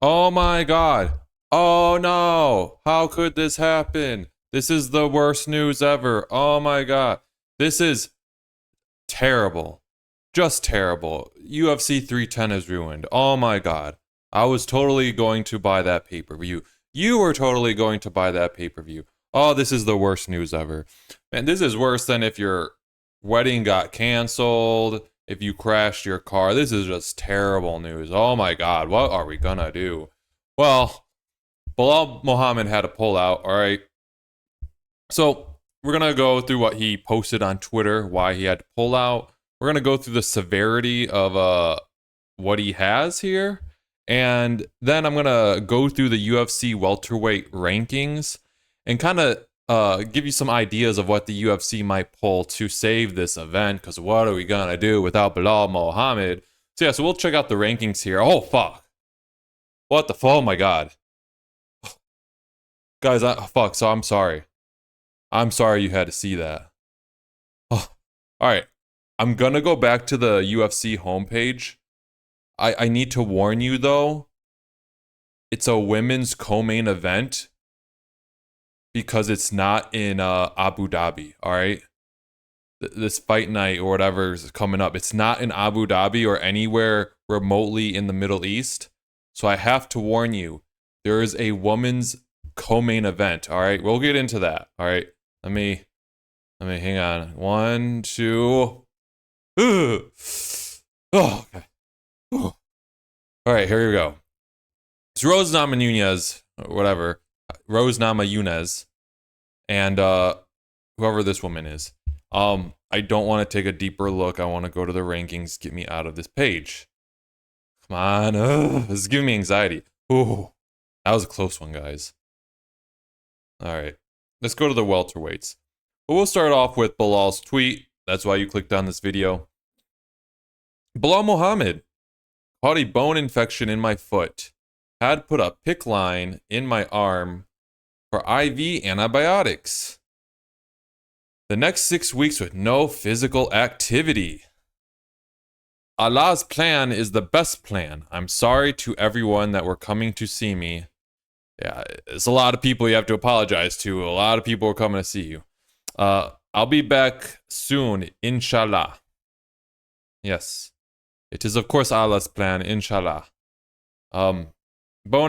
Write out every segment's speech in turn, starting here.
Oh my god. Oh no. How could this happen? This is the worst news ever. Oh my god. This is terrible. Just terrible. UFC 310 is ruined. Oh my god. I was totally going to buy that pay per view. You were totally going to buy that pay per view. Oh, this is the worst news ever. Man, this is worse than if your wedding got canceled, if you crashed your car. This is just terrible news. Oh my god. What are we gonna do? Well, Belal Muhammad had to pull out, all right? So we're gonna go through what he posted on Twitter, why he had to pull out. We're gonna go through the severity of what he has here, and then I'm gonna go through the UFC welterweight rankings and kind of give you some ideas of what the UFC might pull to save this event. Because what are we gonna do without Belal Muhammad? So yeah, so we'll check out the rankings here. Oh fuck! What the fuck? Oh my god, guys! Fuck. So I'm sorry. I'm sorry you had to see that. Oh, all right. I'm gonna go back to the UFC homepage. I need to warn you though, it's a women's co-main event because it's not in Abu Dhabi. All right, this fight night or whatever is coming up. It's not in Abu Dhabi or anywhere remotely in the Middle East. So I have to warn you, there is a women's co-main event. All right, we'll get into that. All right, let me hang on. One, two. Ugh. Oh, okay. All right, here we go. It's Rose Namajunas, whatever. Rose Namajunas, and whoever this woman is. I don't want to take a deeper look. I want to go to the rankings. Get me out of this page. Come on. This is giving me anxiety. Ooh, that was a close one, guys. All right, let's go to the welterweights. But we'll start off with Belal's tweet. That's why you clicked on this video. Belal Muhammad caught a bone infection in my foot. Had put a PICC line in my arm for IV antibiotics. The next 6 weeks with no physical activity. Allah's plan is the best plan. I'm sorry to everyone that were coming to see me. Yeah, it's a lot of people you have to apologize to. A lot of people are coming to see you. I'll be back soon, inshallah. Yes. It is, of course, Allah's plan, inshallah. Bone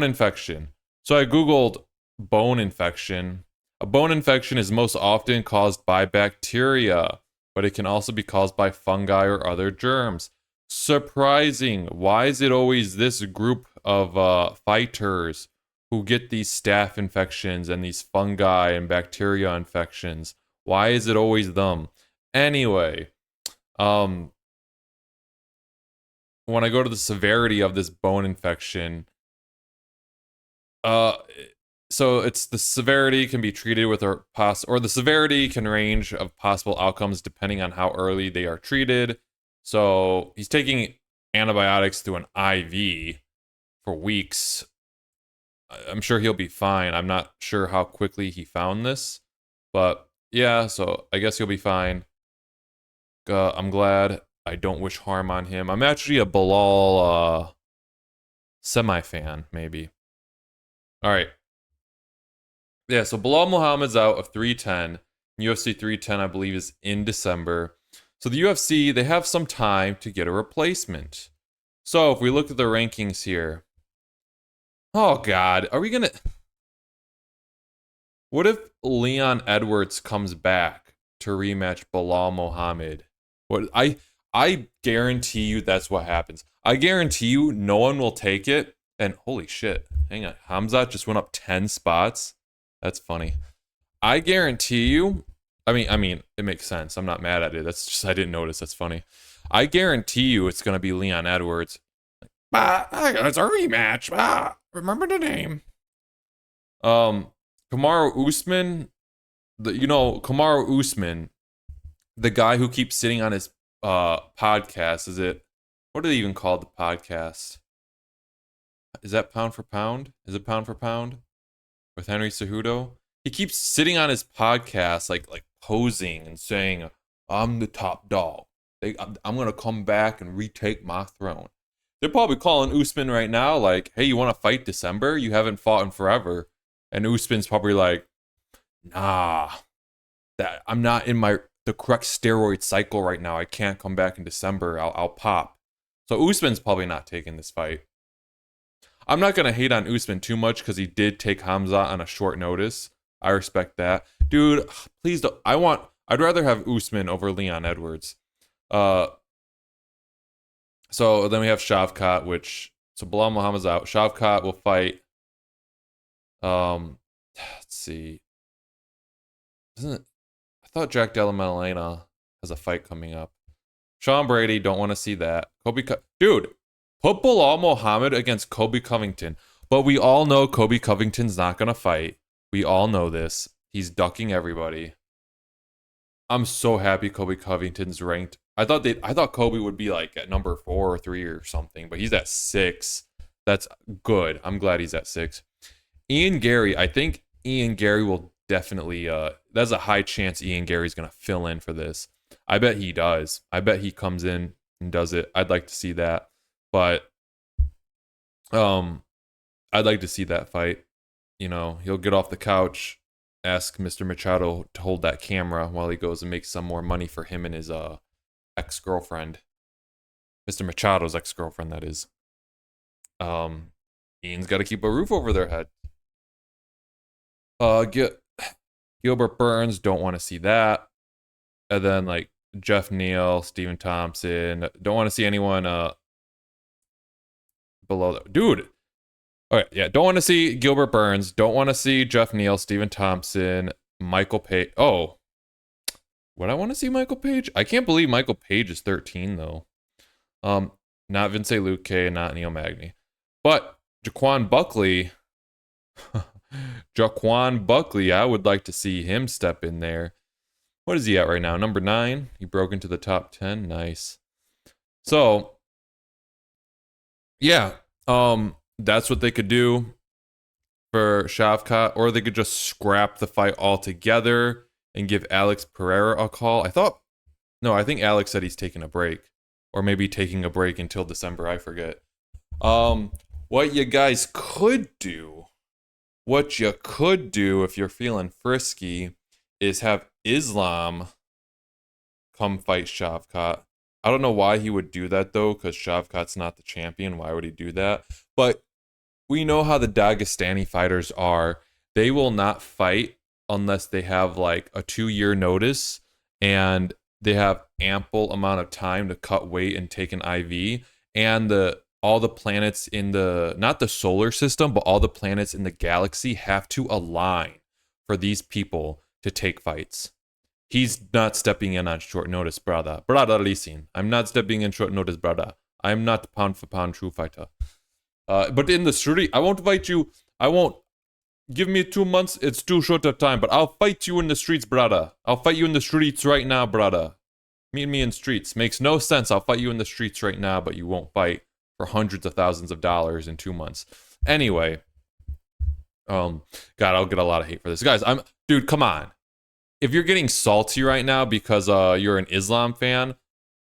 infection. So I Googled bone infection. A bone infection is most often caused by bacteria, but it can also be caused by fungi or other germs. Surprising. Why is it always this group of fighters who get these staph infections and these fungi and bacteria infections? Why is it always them? Anyway, when I go to the severity of this bone infection, so it's the severity can be treated with or the severity can range of possible outcomes depending on how early they are treated. So he's taking antibiotics through an IV for weeks. I'm sure he'll be fine. I'm not sure how quickly he found this, but yeah, so I guess he'll be fine. I'm glad. I don't wish harm on him. I'm actually a Belal semi-fan, maybe. All right. Yeah, so Belal Muhammad's out of 310. UFC 310, I believe, is in December. So the UFC, they have some time to get a replacement. So if we look at the rankings here. Oh, God. Are we going to... What if Leon Edwards comes back to rematch Belal Muhammad? What I guarantee you that's what happens. I guarantee you no one will take it. And holy shit, hang on. Hamzat just went up 10 spots. That's funny. I guarantee you. I mean, it makes sense. I'm not mad at it. That's just I didn't notice. That's funny. I guarantee you it's gonna be Leon Edwards. It's a rematch. Remember the name. Kamaru Usman. Kamaru Usman, the guy who keeps sitting on his podcast. Is it? What do they even call the podcast? Is that Pound for Pound? Is it Pound for Pound with Henry Cejudo? He keeps sitting on his podcast, like posing and saying, "I'm the top dog. I'm gonna come back and retake my throne." They're probably calling Usman right now, like, hey, you want to fight December? You haven't fought in forever. And Usman's probably like, nah, that I'm not in the correct steroid cycle right now. I can't come back in December. I'll pop. So Usman's probably not taking this fight. I'm not gonna hate on Usman too much because he did take Hamza on a short notice. I respect that, dude. Please don't. I'd rather have Usman over Leon Edwards. Uh, so then we have Shavkat, so Belal Muhammad's out. Shavkat will fight. Let's see. I thought Jack Della Maddalena has a fight coming up. Sean Brady, don't want to see that. Dude, put Belal Muhammad against Kobe Covington. But we all know Kobe Covington's not gonna fight. We all know this. He's ducking everybody. I'm so happy Kobe Covington's ranked. I thought Kobe would be like at number 4 or 3 or something, but he's at 6. That's good. I'm glad he's at 6. Ian Gary, I think Ian Gary will definitely there's a high chance Ian Gary's gonna fill in for this. I bet he does. I bet he comes in and does it. I'd like to see that. But I'd like to see that fight. You know, he'll get off the couch, ask Mr. Machado to hold that camera while he goes and makes some more money for him and his ex-girlfriend. Mr. Machado's ex-girlfriend, that is. Ian's got to keep a roof over their head. Gilbert Burns, don't want to see that. And then like Jeff Neal, Stephen Thompson, don't want to see anyone below that. Dude. All right, yeah, don't want to see Gilbert Burns, don't want to see Jeff Neal, Stephen Thompson, Michael Page. Oh, would I want to see Michael Page? I can't believe Michael Page is 13 though. Not Vince Luque, not Neil Magny. But Jaquan Buckley, I would like to see him step in there. What is he at right now? Number 9. He broke into the top 10. Nice. So, yeah. That's what they could do for Shavkat, or they could just scrap the fight altogether and give Alex Pereira a call. I think Alex said he's taking a break, or maybe taking a break until December. I forget. What you guys could do, if you're feeling frisky, is have Islam come fight Shavkat. I don't know why he would do that though, because Shavkat's not the champion. Why would he do that? But we know how the Dagestani fighters are. They will not fight unless they have like a 2-year notice and they have ample amount of time to cut weight and take an IV. And all the planets in not the solar system, but all the planets in the galaxy have to align for these people to take fights. He's not stepping in on short notice, brother. Brother, listen. I'm not stepping in short notice, brother. I'm not pound for pound true fighter. But in the street, I won't fight you. I won't. Give me 2 months. It's too short of time. But I'll fight you in the streets, brother. I'll fight you in the streets right now, brother. Meet me in streets. Makes no sense. I'll fight you in the streets right now, but you won't fight for hundreds of thousands of dollars in 2 months. Anyway. God, I'll get a lot of hate for this. Guys, dude, come on. If you're getting salty right now because you're an Islam fan,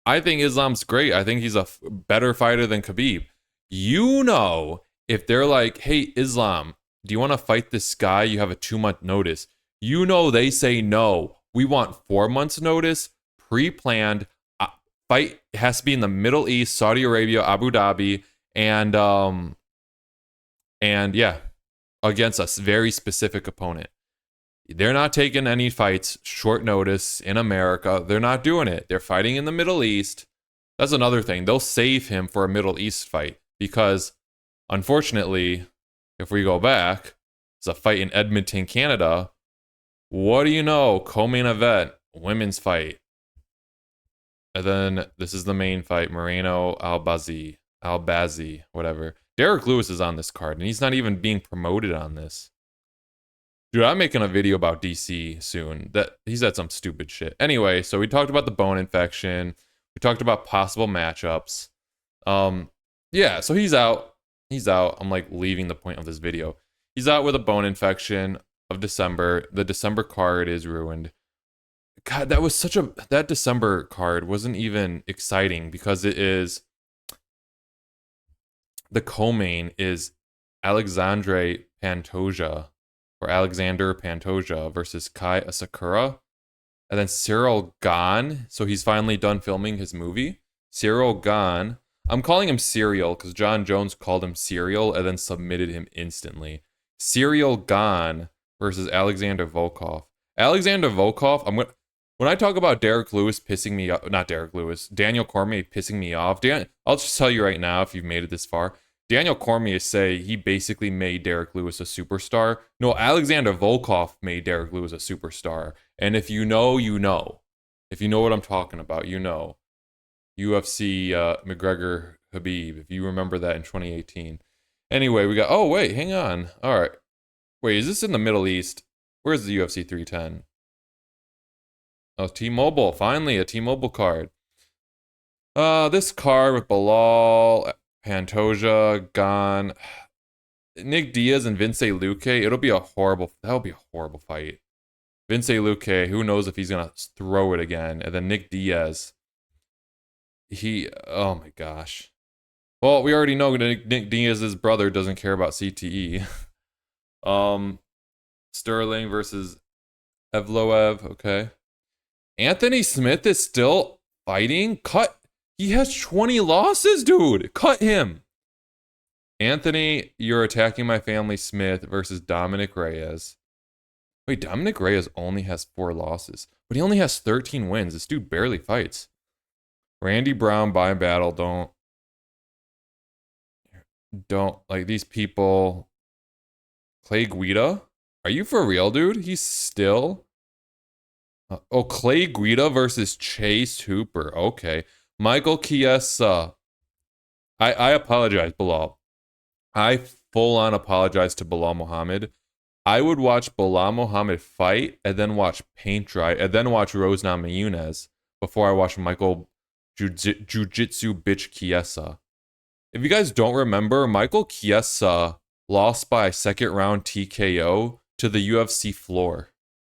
I think Islam's great. I think he's a better fighter than Khabib. You know, if they're like, hey, Islam, do you want to fight this guy? You have a 2-month notice. You know they say no. We want 4 months notice, pre-planned. Fight has to be in the Middle East, Saudi Arabia, Abu Dhabi, and yeah, against a very specific opponent. They're not taking any fights short notice in America. They're not doing it. They're fighting in the Middle East. That's another thing. They'll save him for a Middle East fight because, unfortunately, if we go back, it's a fight in Edmonton, Canada. What do you know? Co-main event, women's fight. And then this is the main fight, Moreno Albazi, whatever. Derek Lewis is on this card, and he's not even being promoted on this. Dude, I'm making a video about DC soon. That he's had some stupid shit. Anyway, so we talked about the bone infection. We talked about possible matchups. Yeah, so he's out. I'm like leaving the point of this video. He's out with a bone infection of December. The December card is ruined. God, that December card wasn't even exciting because it is The co-main is Alexandre Pantoja or Alexander Pantoja versus Kai Asakura. And then Cyril Gane. So he's finally done filming his movie. Cyril Gane. I'm calling him Serial because John Jones called him Serial and then submitted him instantly. Cyril Gane versus Alexander Volkov. Alexander Volkov, when I talk about Derek Lewis pissing me off, not Derek Lewis, Daniel Cormier pissing me off. I'll just tell you right now, if you've made it this far, Daniel Cormier say he basically made Derek Lewis a superstar. No, Alexander Volkov made Derek Lewis a superstar. And if you know, you know. If you know what I'm talking about, you know. UFC McGregor Habib, if you remember that in 2018. Anyway, we got, oh, wait, hang on. All right. Wait, is this in the Middle East? Where's the UFC 310? Oh, T-Mobile. Finally, a T-Mobile card. This card with Belal, Pantoja, Gane, Nick Diaz, and Vince Luque. That'll be a horrible fight. Vince Luque, who knows if he's gonna throw it again. And then Nick Diaz. Oh my gosh. Well, we already know Nick Diaz's brother doesn't care about CTE. Sterling versus Evloev, okay. Anthony Smith is still fighting? He has 20 losses, dude. Cut him. Anthony, you're attacking my family Smith versus Dominic Reyes. Wait, Dominic Reyes only has 4 losses, but he only has 13 wins. This dude barely fights. Randy Brown by battle, don't like these people. Clay Guida? Are you for real, dude? He's still... Clay Guida versus Chase Hooper. Okay. Michael Chiesa. I apologize, Belal. I full-on apologize to Belal Muhammad. I would watch Belal Muhammad fight and then watch paint dry and then watch Rose Namajunas before I watch Michael Jiu-Jitsu bitch Chiesa. If you guys don't remember, Michael Chiesa lost by second round TKO to the UFC floor.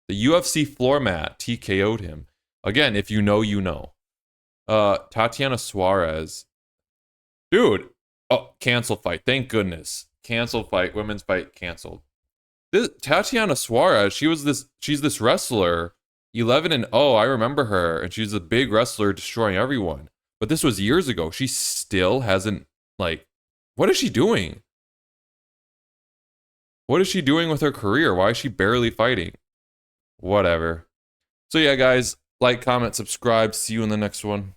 The UFC floor mat TKO'd him. Again, if you know, you know. Tatiana Suarez. Dude. Oh, cancel fight. Thank goodness. Cancel fight. Women's fight canceled. Tatiana Suarez, she's this wrestler. 11-0. I remember her. And she's a big wrestler destroying everyone. But this was years ago. She still hasn't, what is she doing? What is she doing with her career? Why is she barely fighting? Whatever. So yeah, guys, like, comment, subscribe. See you in the next one.